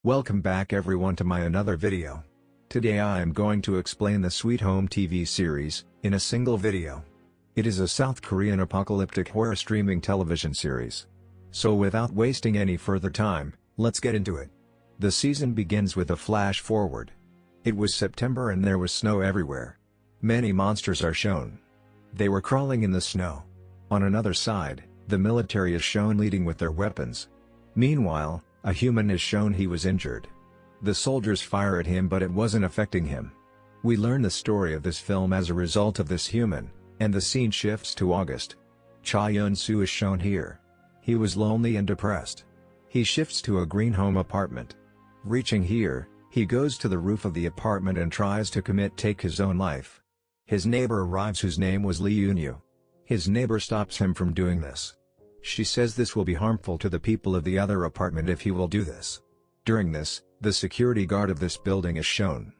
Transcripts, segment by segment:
Welcome back everyone to my another video. Today I am going to explain the Sweet Home TV series, in a single video. It is a South Korean apocalyptic horror streaming television series. So without wasting any further time, let's get into it. The season begins with a flash forward. It was September and there was snow everywhere. Many monsters are shown. They were crawling in the snow. On another side, the military is shown leading with their weapons. Meanwhile, a human is shown he was injured. The soldiers fire at him but it wasn't affecting him. We learn the story of this film as a result of this human, and the scene shifts to August. Cha Hyun-soo is shown here. He was lonely and depressed. He shifts to a green home apartment. Reaching here, he goes to the roof of the apartment and tries to take his own life. His neighbor arrives whose name was Lee Yoon-yu. His neighbor stops him from doing this. She says this will be harmful to the people of the other apartment if he will do this. During this, the security guard of this building is shown.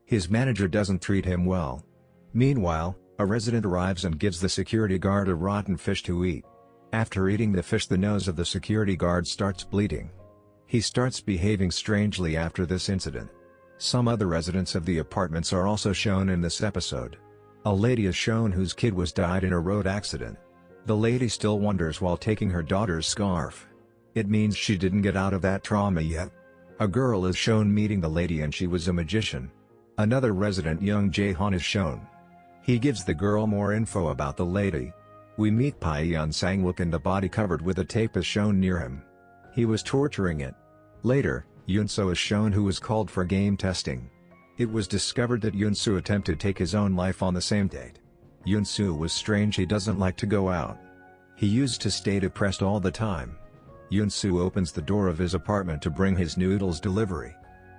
His manager doesn't treat him well. Meanwhile, a resident arrives and gives the security guard a rotten fish to eat. After eating the fish, the nose of the security guard starts bleeding. He starts behaving strangely after this incident. Some other residents of the apartments are also shown in this episode. A lady is shown whose kid was died in a road accident. The lady still wonders while taking her daughter's scarf. It means she didn't get out of that trauma yet. A girl is shown meeting the lady and she was a magician. Another resident, young Jae-han, is shown. He gives the girl more info about the lady. We meet Pyeon Sang-wook and the body covered with a tape is shown near him. He was torturing it. Later, Yoon-soo is shown who was called for game testing. It was discovered that Yoon-soo attempted to take his own life on the same date. Yoon-soo was strange, he doesn't like to go out. He used to stay depressed all the time. Yoon-soo opens the door of his apartment to bring his noodles delivery.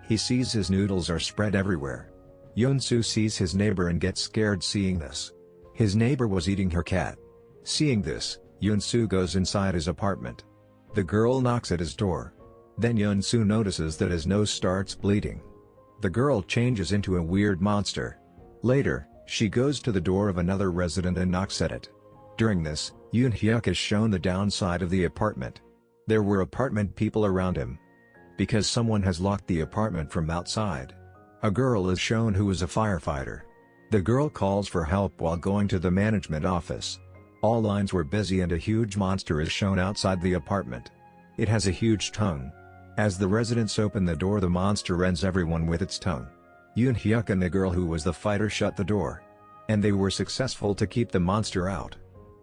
He sees his noodles are spread everywhere. Yoon-soo sees his neighbor and gets scared seeing this. His neighbor was eating her cat. Seeing this, Yoon-soo goes inside his apartment. The girl knocks at his door. Then Yoon-soo notices that his nose starts bleeding. The girl changes into a weird monster. Later, she goes to the door of another resident and knocks at it. During this, Yoon-hyuk is shown the downside of the apartment. There were apartment people around him. Because someone has locked the apartment from outside. A girl is shown who is a firefighter. The girl calls for help while going to the management office. All lines were busy and a huge monster is shown outside the apartment. It has a huge tongue. As the residents open the door, the monster rends everyone with its tongue. Yoon-hyuk and the girl who was the fighter shut the door. And they were successful to keep the monster out.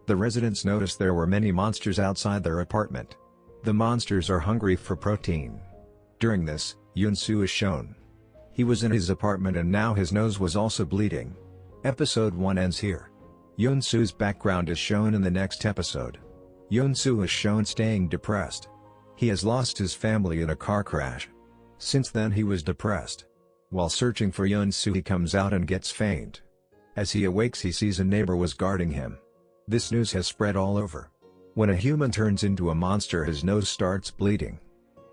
The residents noticed there were many monsters outside their apartment. The monsters are hungry for protein. During this, Yoon-soo is shown. He was in his apartment and now his nose was also bleeding. Episode 1 ends here. Yoon-soo's background is shown in the next episode. Yoon-soo is shown staying depressed. He has lost his family in a car crash. Since then he was depressed. While searching for Yoon-soo, he comes out and gets faint. As he awakes, he sees a neighbor was guarding him. This news has spread all over. When a human turns into a monster, his nose starts bleeding.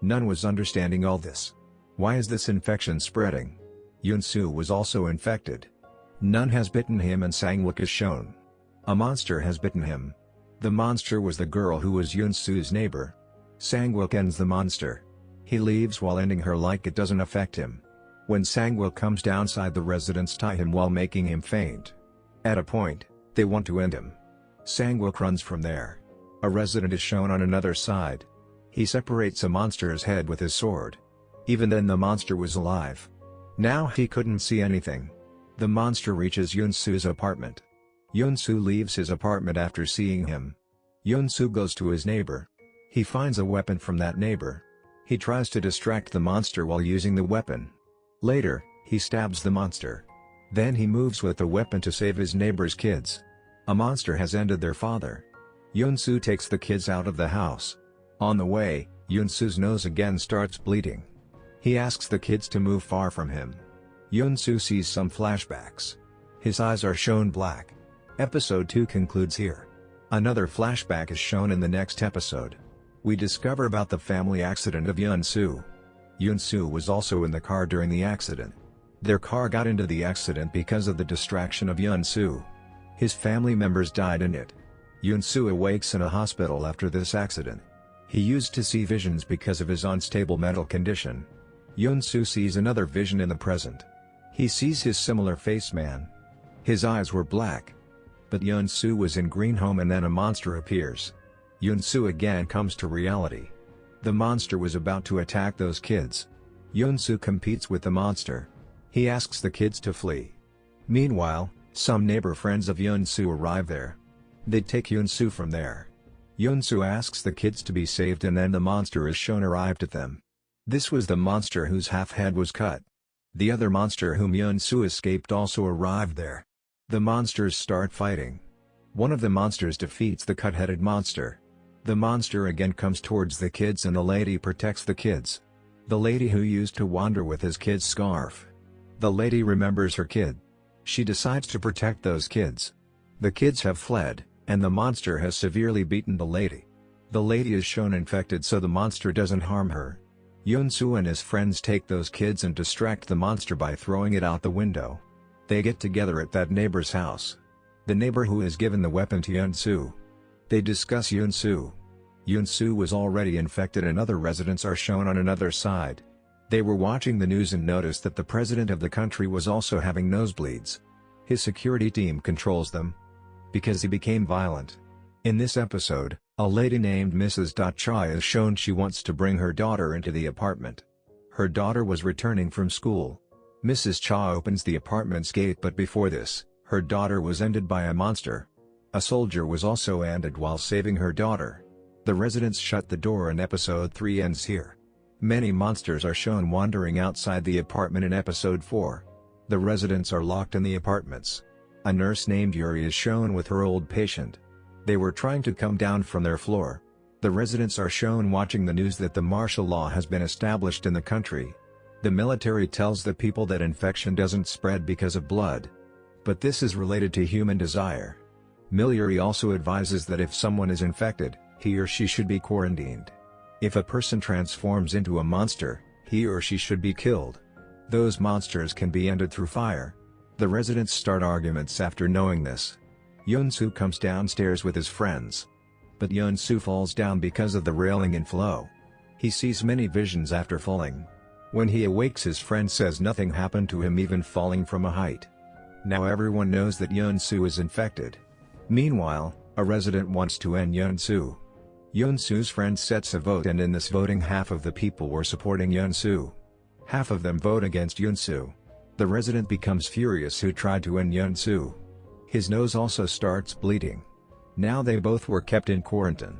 None was understanding all this. Why is this infection spreading? Yoon-soo was also infected. None has bitten him and Sang-wook is shown. A monster has bitten him. The monster was the girl who was Yoon-soo's neighbor. Sang-wook ends the monster. He leaves while ending her like it doesn't affect him. When Sang-wook comes downside, the residents tie him while making him faint. At a point, they want to end him. Sang-wook runs from there. A resident is shown on another side. He separates a monster's head with his sword. Even then the monster was alive. Now he couldn't see anything. The monster reaches Yoon-soo's apartment. Yoon-soo leaves his apartment after seeing him. Yoon-soo goes to his neighbor. He finds a weapon from that neighbor. He tries to distract the monster while using the weapon. Later, he stabs the monster. Then he moves with the weapon to save his neighbor's kids. A monster has ended their father. Yoon-soo takes the kids out of the house. On the way, Yoon-soo's nose again starts bleeding. He asks the kids to move far from him. Yoon-soo sees some flashbacks. His eyes are shown black. Episode 2 concludes here. Another flashback is shown in the next episode. We discover about the family accident of Yoon-soo. Yoon-soo was also in the car during the accident. Their car got into the accident because of the distraction of Yoon-soo. His family members died in it. Yoon-soo awakes in a hospital after this accident. He used to see visions because of his unstable mental condition. Hyun-soo sees another vision in the present. He sees his similar face man. His eyes were black. But Hyun-soo was in green home and then a monster appears. Hyun-soo again comes to reality. The monster was about to attack those kids. Hyun-soo competes with the monster. He asks the kids to flee. Meanwhile, some neighbor friends of Hyun-soo arrive there. They take Hyun-soo from there. Hyun-soo asks the kids to be saved and then the monster is shown arrived at them. This was the monster whose half head was cut. The other monster whom Hyun-soo escaped also arrived there. The monsters start fighting. One of the monsters defeats the cut-headed monster. The monster again comes towards the kids and the lady protects the kids. The lady who used to wander with his kid's scarf. The lady remembers her kid. She decides to protect those kids. The kids have fled, and the monster has severely beaten the lady. The lady is shown infected so the monster doesn't harm her. Hyun-soo and his friends take those kids and distract the monster by throwing it out the window. They get together at that neighbor's house. The neighbor who has given the weapon to Hyun-soo. They discuss Hyun-soo. Hyun-soo was already infected and other residents are shown on another side. They were watching the news and noticed that the president of the country was also having nosebleeds. His security team controls them. Because he became violent. In this episode, a lady named Mrs. Cha is shown she wants to bring her daughter into the apartment. Her daughter was returning from school. Mrs. Cha opens the apartment's gate but before this, her daughter was ended by a monster. A soldier was also ended while saving her daughter. The residents shut the door and episode 3 ends here. Many monsters are shown wandering outside the apartment in episode 4. The residents are locked in the apartments. A nurse named Yuri is shown with her old patient. They were trying to come down from their floor. The residents are shown watching the news that the martial law has been established in the country. The military tells the people that infection doesn't spread because of blood. But this is related to human desire. Yuri also advises that if someone is infected, he or she should be quarantined. If a person transforms into a monster, he or she should be killed. Those monsters can be ended through fire. The residents start arguments after knowing this. Hyun-soo comes downstairs with his friends. But Hyun-soo falls down because of the railing and flow. He sees many visions after falling. When he awakes his friend says nothing happened to him even falling from a height. Now everyone knows that Hyun-soo is infected. Meanwhile, a resident wants to end Hyun-soo. Hyun-soo's friend sets a vote and in this voting half of the people were supporting Hyun-soo. Half of them vote against Hyun-soo. The resident becomes furious who tried to end Hyun-soo. His nose also starts bleeding. Now they both were kept in quarantine.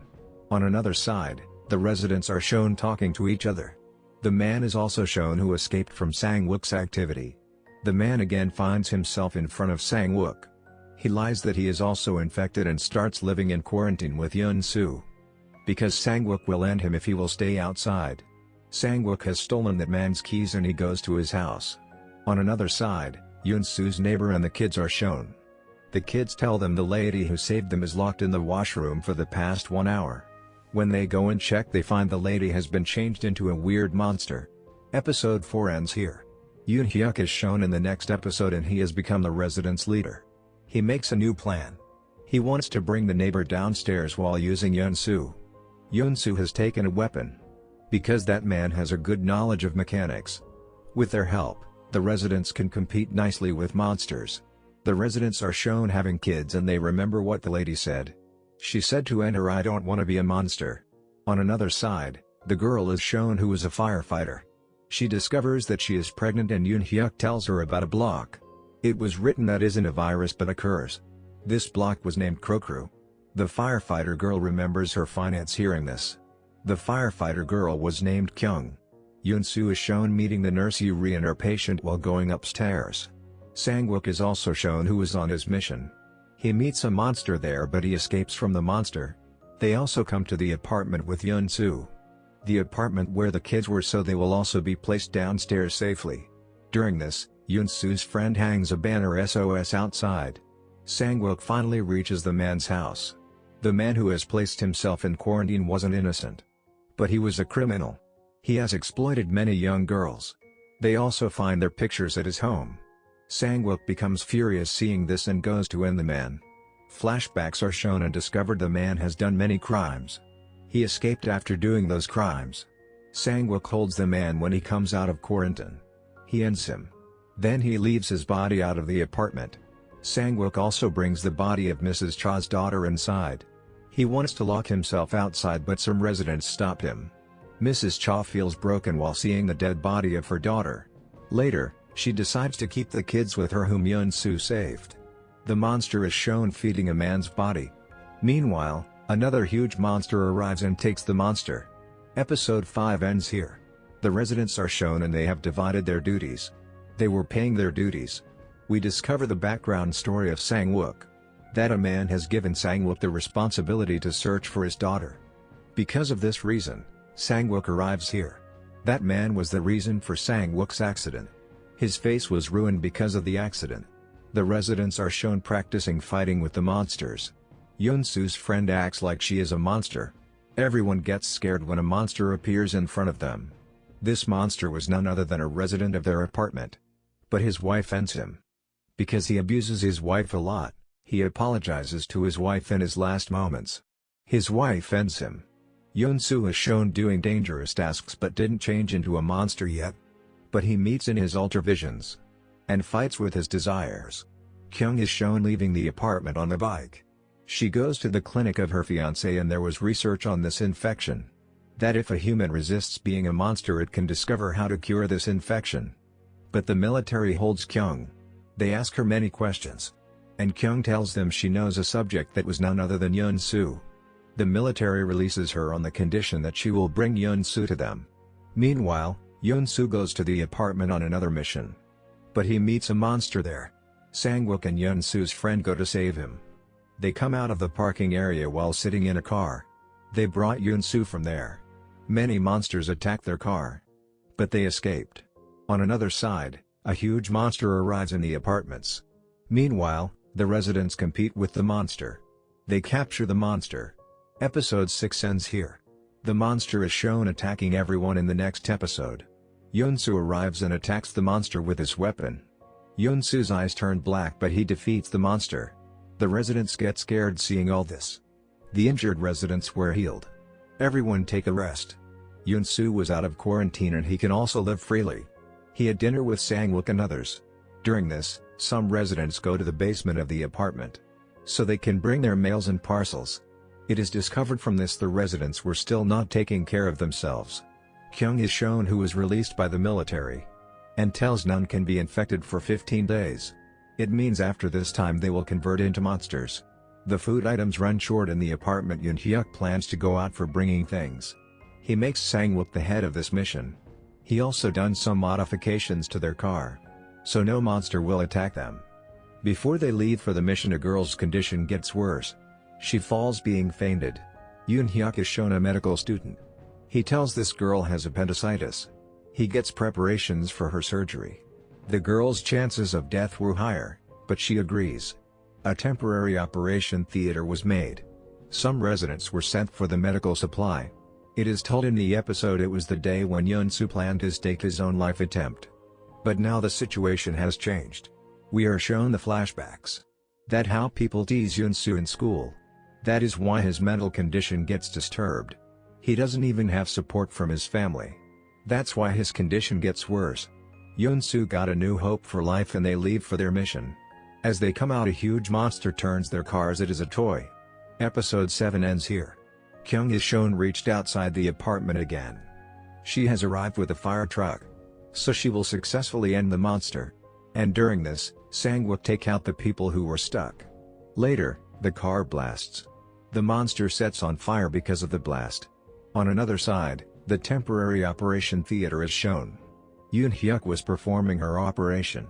On another side, the residents are shown talking to each other. The man is also shown who escaped from Sang-wook's activity. The man again finds himself in front of Sang-wook. He lies that he is also infected and starts living in quarantine with Hyun-soo. Because Sang-wook will end him if he will stay outside. Sang-wook has stolen that man's keys and he goes to his house. On another side, Hyun-soo's neighbor and the kids are shown. The kids tell them the lady who saved them is locked in the washroom for the past 1 hour. When they go and check they find the lady has been changed into a weird monster. Episode 4 ends here. Yoon-hyuk is shown in the next episode and he has become the residence leader. He makes a new plan. He wants to bring the neighbor downstairs while using Hyun-soo. Hyun-soo has taken a weapon. Because that man has a good knowledge of mechanics. With their help, the residents can compete nicely with monsters. The residents are shown having kids and they remember what the lady said. She said to enter I don't want to be a monster. On another side, the girl is shown who is a firefighter. She discovers that she is pregnant and Yoon-hyuk tells her about a block. It was written that isn't a virus but a curse. This block was named Krokru. The firefighter girl remembers her finance hearing this. The firefighter girl was named Kyung. Hyun-soo is shown meeting the nurse Yuri and her patient while going upstairs. Sang-wook is also shown who is on his mission. He meets a monster there but he escapes from the monster. They also come to the apartment with Hyun-soo. The apartment where the kids were so they will also be placed downstairs safely. During this, Hyun-soo's friend hangs a banner SOS outside. Sang-wook finally reaches the man's house. The man who has placed himself in quarantine wasn't innocent. But he was a criminal. He has exploited many young girls. They also find their pictures at his home. Sang-wook becomes furious seeing this and goes to end the man. Flashbacks are shown and discovered the man has done many crimes. He escaped after doing those crimes. Sang-wook holds the man when he comes out of quarantine. He ends him. Then he leaves his body out of the apartment. Sang-wook also brings the body of Mrs. Cha's daughter inside. He wants to lock himself outside, but some residents stop him. Mrs. Cha feels broken while seeing the dead body of her daughter. Later, she decides to keep the kids with her whom Hyun-soo saved. The monster is shown feeding a man's body. Meanwhile, another huge monster arrives and takes the monster. Episode 5 ends here. The residents are shown and they have divided their duties. They were paying their duties. We discover the background story of Sang-wook. That a man has given Sang-wook the responsibility to search for his daughter. Because of this reason, Sang-wook arrives here. That man was the reason for Sang-wook's accident. His face was ruined because of the accident. The residents are shown practicing fighting with the monsters. Hyun-soo's friend acts like she is a monster. Everyone gets scared when a monster appears in front of them. This monster was none other than a resident of their apartment. But his wife ends him. Because he abuses his wife a lot, he apologizes to his wife in his last moments. His wife ends him. Hyun-soo is shown doing dangerous tasks but didn't change into a monster yet. But he meets in his ultravisions. And fights with his desires. Kyung is shown leaving the apartment on a bike. She goes to the clinic of her fiancé and there was research on this infection. That if a human resists being a monster it can discover how to cure this infection. But the military holds Kyung. They ask her many questions. And Kyung tells them she knows a subject that was none other than Hyun-soo. The military releases her on the condition that she will bring Hyun-soo to them. Meanwhile, Hyun-soo goes to the apartment on another mission. But he meets a monster there. Sang-wook and Hyun-soo's friend go to save him. They come out of the parking area while sitting in a car. They brought Hyun-soo from there. Many monsters attacked their car. But they escaped. On another side, a huge monster arrives in the apartments. Meanwhile, the residents compete with the monster. They capture the monster. Episode 6 ends here. The monster is shown attacking everyone in the next episode. Hyun-soo arrives and attacks the monster with his weapon. Hyun-soo's eyes turn black but he defeats the monster. The residents get scared seeing all this. The injured residents were healed. Everyone take a rest. Hyun-soo was out of quarantine and he can also live freely. He had dinner with Sang-wook and others. During this, some residents go to the basement of the apartment. So they can bring their mails and parcels. It is discovered from this the residents were still not taking care of themselves. Kyung is shown who was released by the military. And tells none can be infected for 15 days. It means after this time they will convert into monsters. The food items run short in the apartment. Yoon-hyuk plans to go out for bringing things. He makes Sang-wook the head of this mission. He also done some modifications to their car. So no monster will attack them. Before they leave for the mission a girl's condition gets worse. She falls being fainted. Yoon-hyuk is shown a medical student. He tells this girl has appendicitis. He gets preparations for her surgery. The girl's chances of death were higher, but she agrees. A temporary operation theater was made. Some residents were sent for the medical supply. It is told in the episode it was the day when Hyun-soo planned to stake his own life attempt. But now the situation has changed. We are shown the flashbacks. That how people tease Hyun-soo in school. That is why his mental condition gets disturbed. He doesn't even have support from his family. That's why his condition gets worse. Hyun-soo got a new hope for life and they leave for their mission. As they come out a huge monster turns their car as it is a toy. Episode 7 ends here. Kyung is shown reached outside the apartment again. She has arrived with a fire truck. So she will successfully end the monster. And during this, Sang-wook take out the people who were stuck. Later, the car blasts. The monster sets on fire because of the blast. On another side, the temporary operation theater is shown. Yoon-hyuk was performing her operation.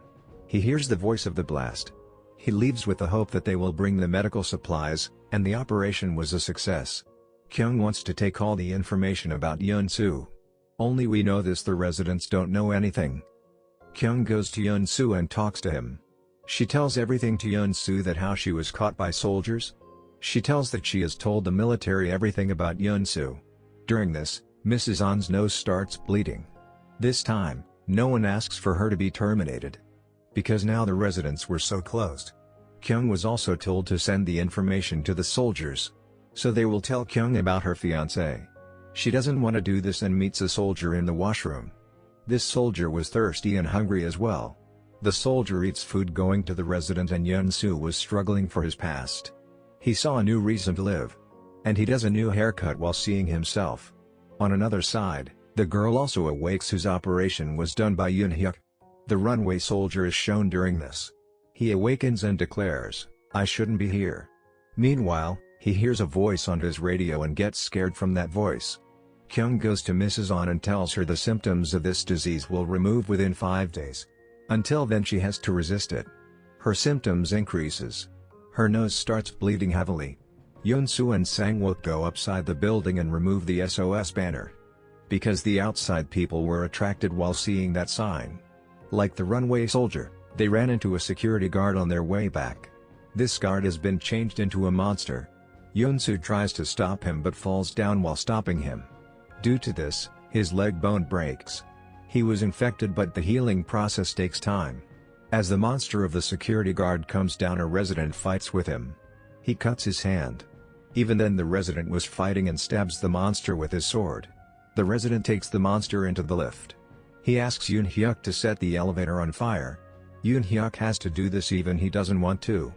He hears the voice of the blast. He leaves with the hope that they will bring the medical supplies, and the operation was a success. Kyung wants to take all the information about Hyun-soo. Only we know this, the residents don't know anything. Kyung goes to Hyun-soo and talks to him. She tells everything to Hyun-soo, that how she was caught by soldiers. She tells that she has told the military everything about Hyun-soo. During this, Mrs. On's nose starts bleeding. This time, no one asks for her to be terminated. Because now the residents were so closed. Kyung was also told to send the information to the soldiers. So they will tell Kyung about her fiancé. She doesn't want to do this and meets a soldier in the washroom. This soldier was thirsty and hungry as well. The soldier eats food going to the resident, and Hyun-soo was struggling for his past. He saw a new reason to live. And he does a new haircut while seeing himself. On another side, the girl also awakes, whose operation was done by Yoon-hyuk. The runway soldier is shown during this. He awakens and declares, "I shouldn't be here." Meanwhile, he hears a voice on his radio and gets scared from that voice. Kyung goes to Mrs. On and tells her the symptoms of this disease will remove within 5 days. Until then she has to resist it. Her symptoms increases. Her nose starts bleeding heavily. Hyun-soo and Sang-wook go upside the building and remove the SOS banner. Because the outside people were attracted while seeing that sign. Like the runway soldier, they ran into a security guard on their way back. This guard has been changed into a monster. Hyun-soo tries to stop him but falls down while stopping him. Due to this, his leg bone breaks. He was infected, but the healing process takes time. As the monster of the security guard comes down, a resident fights with him. He cuts his hand. Even then the resident was fighting and stabs the monster with his sword. The resident takes the monster into the lift. He asks Yoon-hyuk to set the elevator on fire. Yoon-hyuk has to do this even he doesn't want to.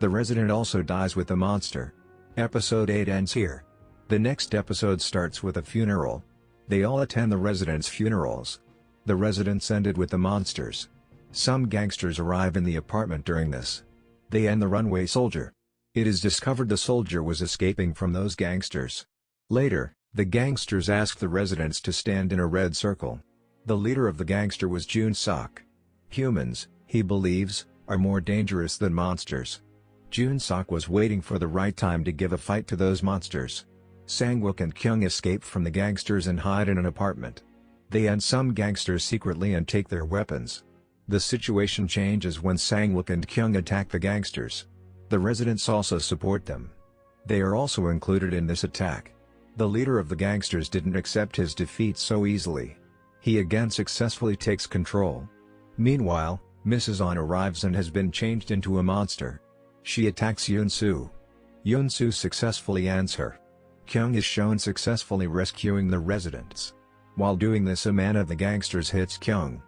The resident also dies with the monster. Episode 8 ends here. The next episode starts with a funeral. They all attend the residents' funerals. The residents ended with the monsters. Some gangsters arrive in the apartment during this. They end the runway soldier. It is discovered the soldier was escaping from those gangsters. Later, the gangsters ask the residents to stand in a red circle. The leader of the gangster was Jun-sok. Humans, he believes, are more dangerous than monsters. Jun-sok was waiting for the right time to give a fight to those monsters. Sang-wook and Kyung escape from the gangsters and hide in an apartment. They end some gangsters secretly and take their weapons. The situation changes when Sang-wook and Kyung attack the gangsters. The residents also support them. They are also included in this attack. The leader of the gangsters didn't accept his defeat so easily. He again successfully takes control. Meanwhile, Mrs. On arrives and has been changed into a monster. She attacks Hyun-soo. Hyun-soo successfully ends her. Kyung is shown successfully rescuing the residents. While doing this, a man of the gangsters hits Kyung.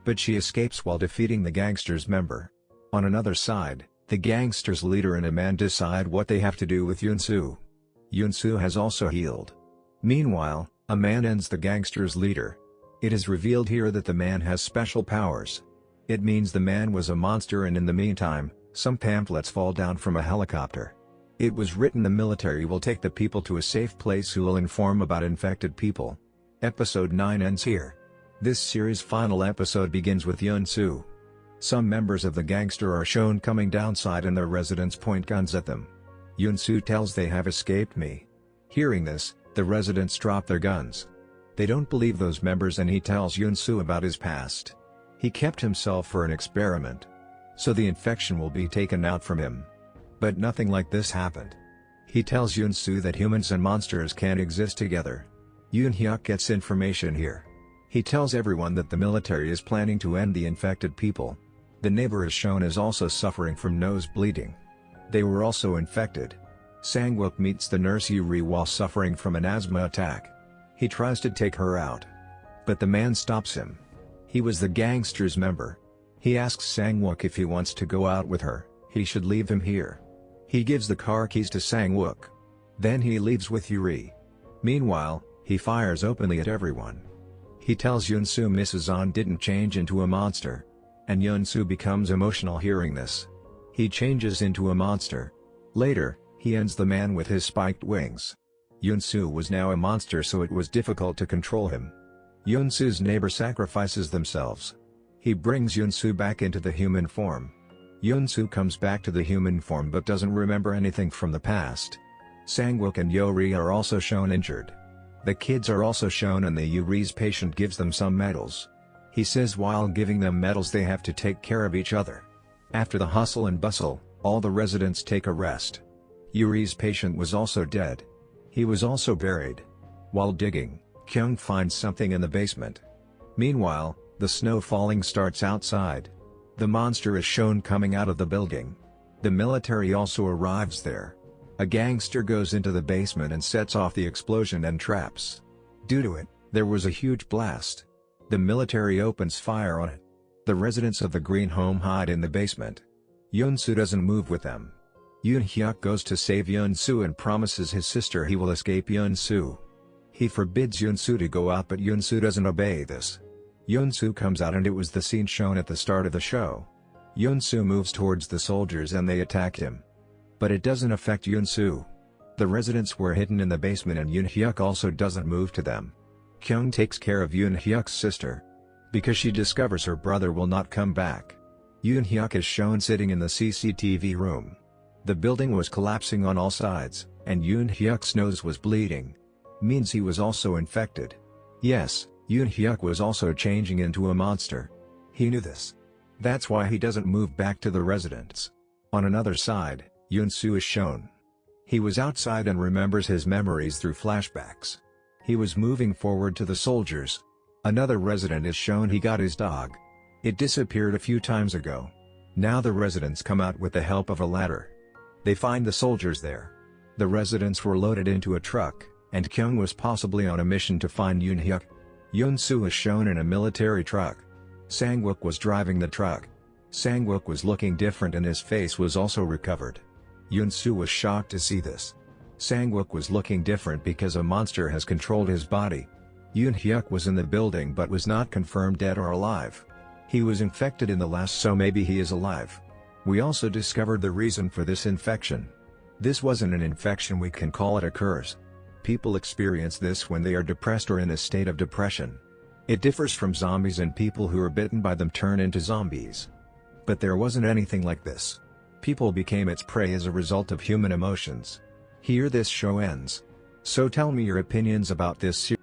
But she escapes while defeating the gangsters member. On another side, the gangsters leader and a man decide what they have to do with Hyun-soo. Hyun-soo has also healed. Meanwhile, a man ends the gangsters leader. It is revealed here that the man has special powers. It means the man was a monster, and in the meantime, some pamphlets fall down from a helicopter. It was written the military will take the people to a safe place who will inform about infected people. Episode 9 ends here. This series' final episode begins with Hyun-soo. Some members of the gangster are shown coming downside and their residents point guns at them. Hyun-soo tells they have escaped me. Hearing this, the residents drop their guns. They don't believe those members and he tells Hyun-soo about his past. He kept himself for an experiment. So the infection will be taken out from him. But nothing like this happened. He tells Hyun-soo that humans and monsters can't exist together. Yoon-hyuk gets information here. He tells everyone that the military is planning to end the infected people. The neighbor is shown as also suffering from nose bleeding. They were also infected. Sang-wook meets the nurse Yuri while suffering from an asthma attack. He tries to take her out. But the man stops him. He was the gangster's member. He asks Sang-wook if he wants to go out with her, he should leave him here. He gives the car keys to Sang-wook. Then he leaves with Yuri. Meanwhile, he fires openly at everyone. He tells Hyun-soo Mrs. On didn't change into a monster. And Hyun-soo becomes emotional hearing this. He changes into a monster. Later, he ends the man with his spiked wings. Hyun-soo was now a monster, so it was difficult to control him. Hyun-soo's neighbor sacrifices themselves. He brings Hyun-soo back into the human form. Hyun-soo comes back to the human form but doesn't remember anything from the past. Sang-wook and Yuri are also shown injured. The kids are also shown and the Yuri's patient gives them some medals. He says while giving them medals they have to take care of each other. After the hustle and bustle, all the residents take a rest. Yuri's patient was also dead. He was also buried. While digging, Kyung finds something in the basement. Meanwhile, the snow falling starts outside. The monster is shown coming out of the building. The military also arrives there. A gangster goes into the basement and sets off the explosion and traps. Due to it, there was a huge blast. The military opens fire on it. The residents of the green home hide in the basement. Hyun-soo doesn't move with them. Yoon-hyuk goes to save Hyun-soo and promises his sister he will escape Hyun-soo. He forbids Hyun-soo to go out, but Hyun-soo doesn't obey this. Hyun-soo comes out and it was the scene shown at the start of the show. Hyun-soo moves towards the soldiers and they attack him. But it doesn't affect Hyun-soo. The residents were hidden in the basement and Yoon-hyuk also doesn't move to them. Kyung takes care of Yoon-hyuk's sister. Because she discovers her brother will not come back. Yoon-hyuk is shown sitting in the CCTV room. The building was collapsing on all sides, and Yoon-hyuk's nose was bleeding. Means he was also infected. Yes, Yoon-hyuk was also changing into a monster. He knew this. That's why he doesn't move back to the residence. On another side, Hyun-soo is shown. He was outside and remembers his memories through flashbacks. He was moving forward to the soldiers. Another resident is shown. He got his dog. It disappeared a few times ago. Now the residents come out with the help of a ladder. They find the soldiers there. The residents were loaded into a truck, and Kyung was possibly on a mission to find Yoon-hyuk. Hyun-soo is shown in a military truck. Sang-wook was driving the truck. Sang-wook was looking different and his face was also recovered. Hyun-soo was shocked to see this. Sang-wook was looking different because a monster has controlled his body. Yoon-hyuk was in the building but was not confirmed dead or alive. He was infected in the last, so maybe he is alive. We also discovered the reason for this infection. This wasn't an infection, we can call it a curse. People experience this when they are depressed or in a state of depression. It differs from zombies, and people who are bitten by them turn into zombies. But there wasn't anything like this. People became its prey as a result of human emotions. Here this show ends. So tell me your opinions about this series.